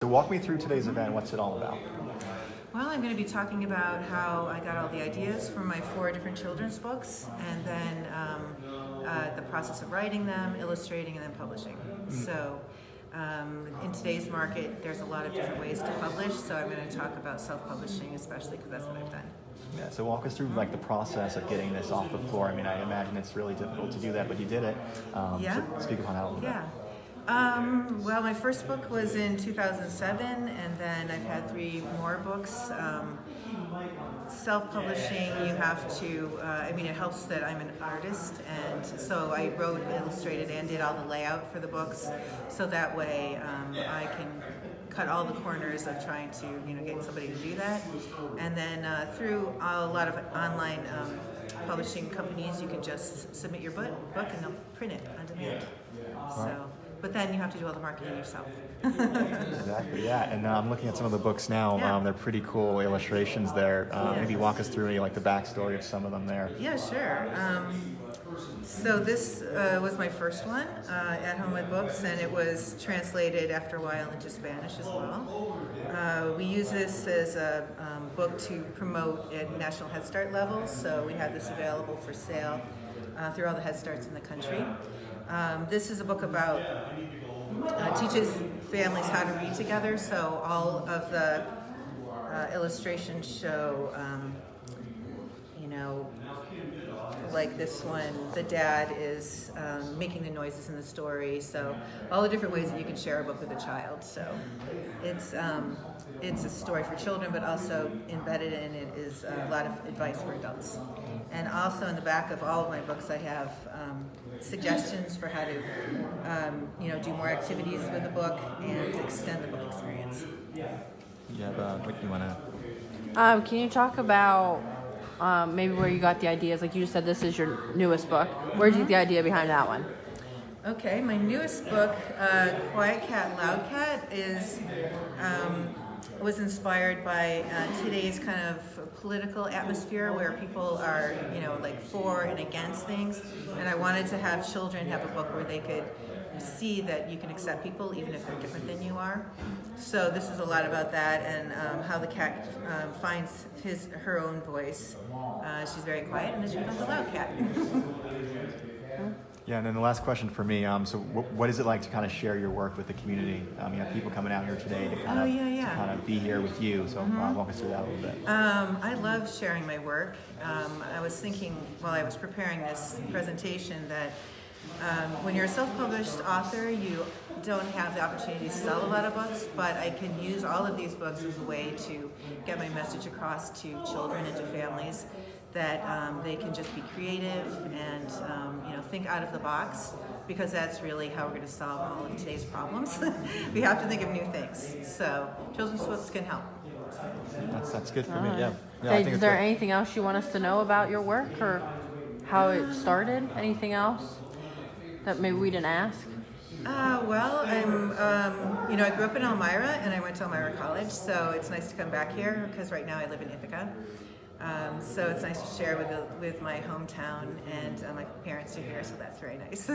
So walk me through today's event. What's it all about? Well, I'm going to be talking about how I got all the ideas from my 4 different children's books, and then the process of writing them, illustrating, and then publishing. So in today's market, there's a lot of different ways to publish, so I'm going to talk about self-publishing especially because that's what I've done. Yeah, so walk us through like the process of getting this off the floor. I mean, I imagine it's really difficult to do that, but you did it. Yeah. So speak upon that a little bit. Yeah. Well, my first book was in 2007, and then I've had 3 more books. Self-publishing, you have to, it helps that I'm an artist, and so I wrote, illustrated, and did all the layout for the books, so that way I can cut all the corners of trying to, get somebody to do that. And then through a lot of online publishing companies, you can just submit your book and they'll print it on demand. So. But then you have to do all the marketing yourself. Exactly, yeah. And I'm looking at some of the books now. Yeah. They're pretty cool illustrations there. Yeah. Maybe walk us through any, like the backstory of some of them there. Yeah, sure. So this was my first one, At Home with Books, and it was translated after a while into Spanish as well. We use this as a book to promote at National Head Start levels, so we have this available for sale through all the Head Starts in the country. This is a book about, teaches families how to read together, so all of the illustrations show, like this one, the dad is making the noises in the story, so all the different ways that you can share a book with a child. So it's a story for children, but also embedded in it is a lot of advice for adults. And also in the back of all of my books, I have suggestions for how to, do more activities with the book and extend the book experience. Yeah, what do you want to? Can you talk about maybe where you got the ideas? Like you just said, this is your newest book. Where did you get the idea behind that one? Okay, my newest book, Quiet Cat, Loud Cat, was inspired by today's kind of political atmosphere where people are, like for and against things. And I wanted to have children have a book where they could see that you can accept people even if they're different than you are. So this is a lot about that and how the cat finds her own voice. She's very quiet and then she becomes a loud cat. Yeah, and then the last question for me, so what is it like to kind of share your work with the community? You have people coming out here today to kind of be here with you, so walk us through that a little bit. I love sharing my work. I was thinking while I was preparing this presentation that when you're a self-published author, you don't have the opportunity to sell a lot of books, but I can use all of these books as a way to get my message across to children and to families that they can just be creative and think out of the box, because that's really how we're going to solve all of today's problems. We have to think of new things. So children's books can help. That's good for me. Yeah. Is there anything else you want us to know about your work or how it started? Anything else that maybe we didn't ask? Well, I grew up in Elmira and I went to Elmira College, so it's nice to come back here because right now I live in Ithaca. So it's nice to share with my hometown, and my parents are here, so that's very nice.